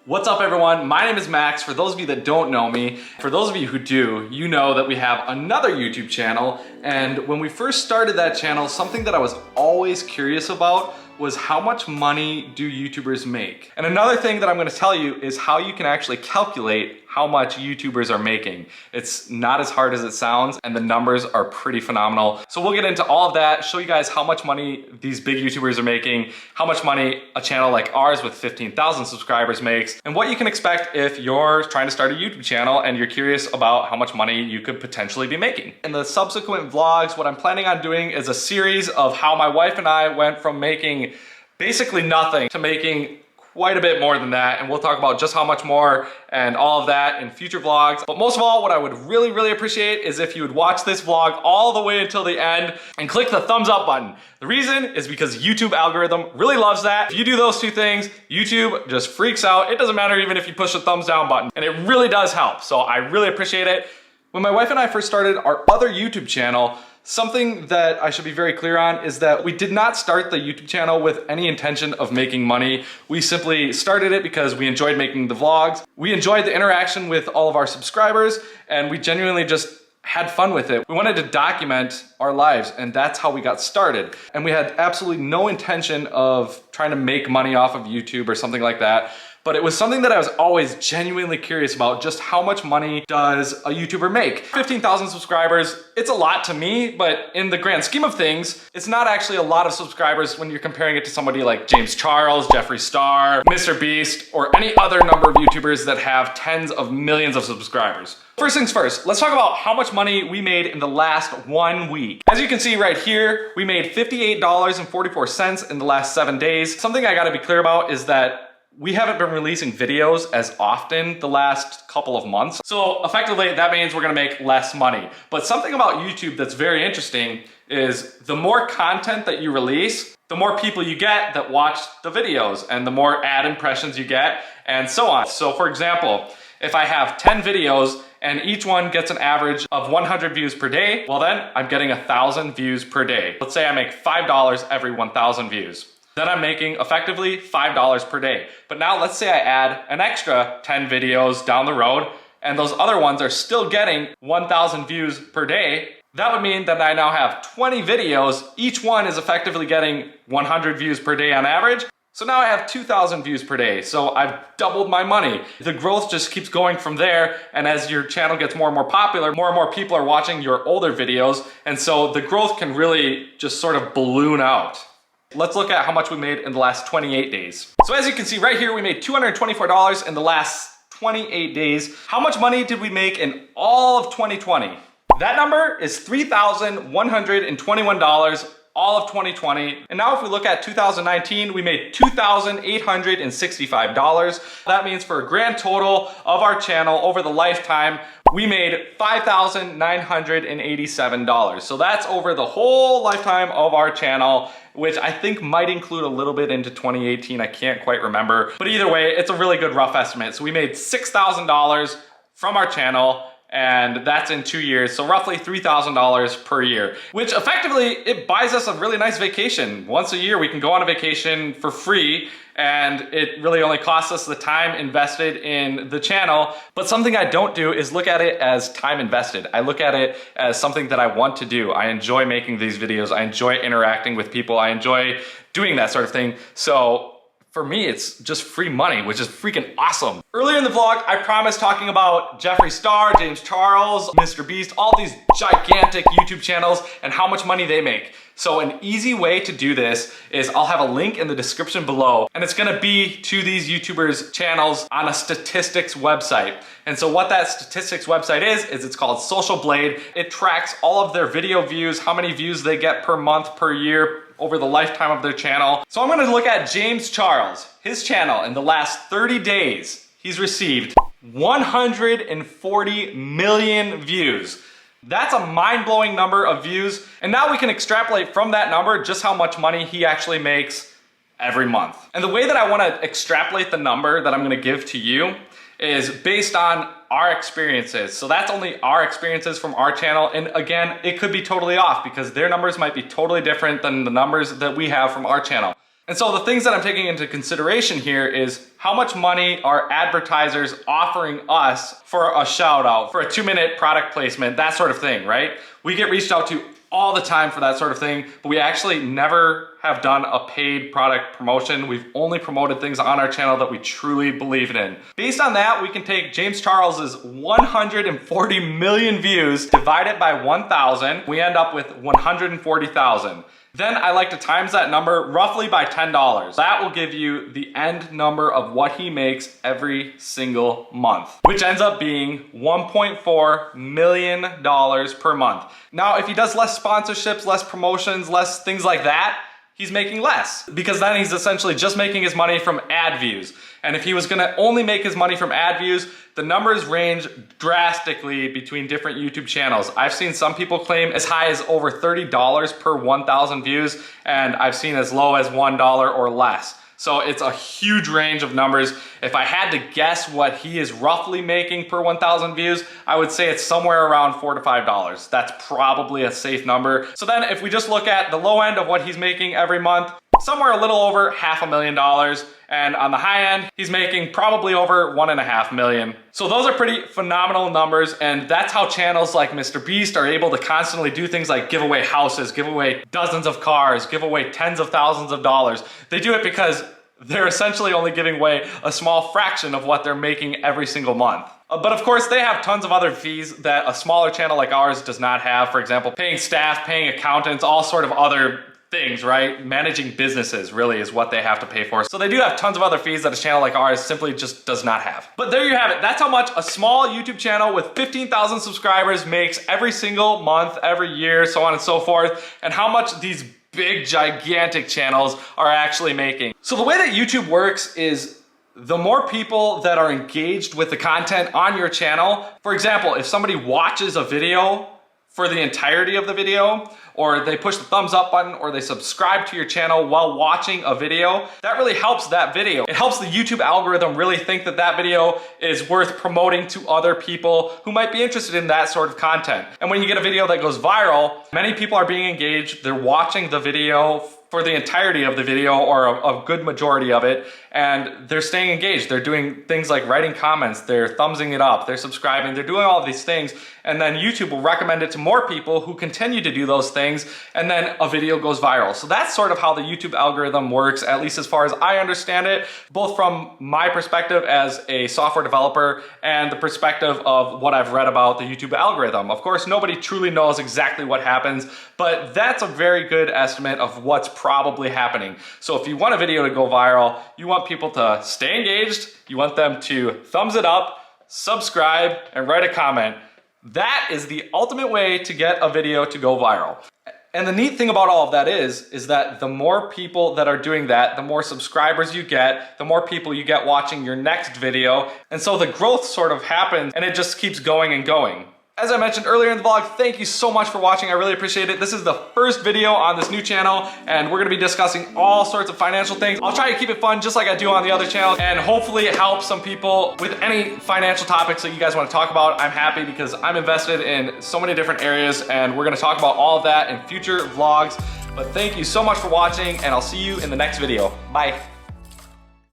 What's up everyone? My name is Max. For those of you that don't know me, for those of you who do, you know that we have another YouTube channel. And when we first started that channel, something that I was always curious about was how much money do YouTubers make? And another thing that I'm gonna tell you is how you can actually calculate how much YouTubers are making. It's not as hard as it sounds, and the numbers are pretty phenomenal. So we'll get into all of that, show you guys how much money these big YouTubers are making, how much money a channel like ours with 15,000 subscribers makes, and what you can expect if you're trying to start a YouTube channel and you're curious about how much money you could potentially be making. In the subsequent vlogs, what I'm planning on doing is a series of how my wife and I went from making basically nothing to making quite a bit more than that, and we'll talk about just how much more and all of that in future vlogs. But most of all, what I would really appreciate is if you would watch this vlog all the way until the end and click the thumbs up button. The reason is because YouTube algorithm really loves that. If you do those two things, YouTube just freaks out. It doesn't matter even if you push the thumbs down button, and it really does help. So I really appreciate it. When my wife and I first started our other YouTube channel, something that I should be very clear on is that we did not start the YouTube channel with any intention of making money. We simply started it because we enjoyed making the vlogs. We enjoyed the interaction with all of our subscribers, and we genuinely just had fun with it. We wanted to document our lives, and that's how we got started. And we had absolutely no intention of trying to make money off of YouTube or something like that. But it was something that I was always genuinely curious about, just how much money does a YouTuber make? 15,000 subscribers, it's a lot to me, but in the grand scheme of things, it's not actually a lot of subscribers when you're comparing it to somebody like James Charles, Jeffree Star, Mr. Beast, or any other number of YouTubers that have tens of millions of subscribers. First things first, let's talk about how much money we made in the last 1 week. As you can see right here, we made $58.44 in the last 7 days. Something I gotta be clear about is that we haven't been releasing videos as often the last couple of months. So effectively, that means we're gonna make less money. But something about YouTube that's very interesting is the more content that you release, the more people you get that watch the videos, and the more ad impressions you get, and so on. So for example, if I have 10 videos and each one gets an average of 100 views per day, well then I'm getting 1,000 views per day. Let's say I make $5 every 1,000 views. Then I'm making effectively $5 per day. But now let's say I add an extra 10 videos down the road, and those other ones are still getting 1,000 views per day. That would mean that I now have 20 videos. Each one is effectively getting 100 views per day on average. So now I have 2,000 views per day. So I've doubled my money. The growth just keeps going from there. And as your channel gets more and more popular, more and more people are watching your older videos. And so the growth can really just sort of balloon out. Let's look at how much we made in the last 28 days. So as you can see right here, we made $224 in the last 28 days. How much money did we make in all of 2020? That number is $3,121 all of 2020. And now if we look at 2019, we made $2,865. That means for a grand total of our channel over the lifetime, we made $5,987. So that's over the whole lifetime of our channel, which I think might include a little bit into 2018. I can't quite remember. But either way, it's a really good rough estimate. So we made $6,000 from our channel, and that's in 2 years, so roughly $3,000 per year, which effectively, it buys us a really nice vacation. Once a year, we can go on a vacation for free, and it really only costs us the time invested in the channel. But something I don't do is look at it as time invested. I look at it as something that I want to do. I enjoy making these videos. I enjoy interacting with people. I enjoy doing that sort of thing. So for me, it's just free money, which is freaking awesome. Earlier in the vlog, I promised talking about Jeffree Star, James Charles, Mr. Beast, all these gigantic YouTube channels and how much money they make. So an easy way to do this is I'll have a link in the description below, and it's gonna be to these YouTubers' channels on a statistics website. And so what that statistics website is it's called Social Blade. It tracks all of their video views, how many views they get per month, per year, over the lifetime of their channel. So I'm gonna look at James Charles. His channel in the last 30 days, he's received 140 million views. That's a mind-blowing number of views. And now we can extrapolate from that number just how much money he actually makes every month. And the way that I wanna extrapolate the number that I'm gonna give to you is based on our experiences. So that's only our experiences from our channel. And again, it could be totally off because their numbers might be totally different than the numbers that we have from our channel. And so the things that I'm taking into consideration here is how much money are advertisers offering us for a shout out, for a 2-minute product placement, that sort of thing, right? We get reached out to all the time for that sort of thing, but we actually never have done a paid product promotion. We've only promoted things on our channel that we truly believe in. Based on that, we can take James Charles's 140 million views, divide it by 1,000, we end up with 140,000. Then I like to times that number roughly by $10. That will give you the end number of what he makes every single month, which ends up being $1.4 million per month. Now, if he does less sponsorships, less promotions, less things like that, he's making less, because then he's essentially just making his money from ad views. And if he was gonna only make his money from ad views, the numbers range drastically between different YouTube channels. I've seen some people claim as high as over $30 per 1,000 views, and I've seen as low as $1 or less. So it's a huge range of numbers. If I had to guess what he is roughly making per 1,000 views, I would say it's somewhere around $4 to $5. That's probably a safe number. So then if we just look at the low end of what he's making every month, somewhere a little over $500,000. And on the high end, he's making probably over $1.5 million. So those are pretty phenomenal numbers, and that's how channels like Mr. Beast are able to constantly do things like give away houses, give away dozens of cars, give away tens of thousands of dollars. They do it because they're essentially only giving away a small fraction of what they're making every single month. But of course, they have tons of other fees that a smaller channel like ours does not have. For example, paying staff, paying accountants, all sort of other things, right? Managing businesses really is what they have to pay for. So they do have tons of other fees that a channel like ours simply just does not have. But there you have it. That's how much a small YouTube channel with 15,000 subscribers makes every single month, every year, so on and so forth, and how much these big, gigantic channels are actually making. So the way that YouTube works is the more people that are engaged with the content on your channel, for example, if somebody watches a video for the entirety of the video, or they push the thumbs up button, or they subscribe to your channel while watching a video, that really helps that video. It helps the YouTube algorithm really think that that video is worth promoting to other people who might be interested in that sort of content. And when you get a video that goes viral, many people are being engaged, they're watching the video for the entirety of the video or a good majority of it, and they're staying engaged. They're doing things like writing comments, they're thumbsing it up, they're subscribing, they're doing all of these things, and then YouTube will recommend it to more people who continue to do those things, and then a video goes viral. So that's sort of how the YouTube algorithm works, at least as far as I understand it, both from my perspective as a software developer and the perspective of what I've read about the YouTube algorithm. Of course, nobody truly knows exactly what happens, but that's a very good estimate of what's probably happening. So if you want a video to go viral, you want people to stay engaged, you want them to thumbs it up, subscribe, and write a comment. That is the ultimate way to get a video to go viral. And the neat thing about all of that is that the more people that are doing that, the more subscribers you get, the more people you get watching your next video. And so the growth sort of happens and it just keeps going and going. As I mentioned earlier in the vlog, thank you so much for watching. I really appreciate it. This is the first video on this new channel, and we're gonna be discussing all sorts of financial things. I'll try to keep it fun just like I do on the other channel, and hopefully it helps some people with any financial topics that you guys wanna talk about. I'm happy because I'm invested in so many different areas, and we're gonna talk about all of that in future vlogs. But thank you so much for watching, and I'll see you in the next video. Bye.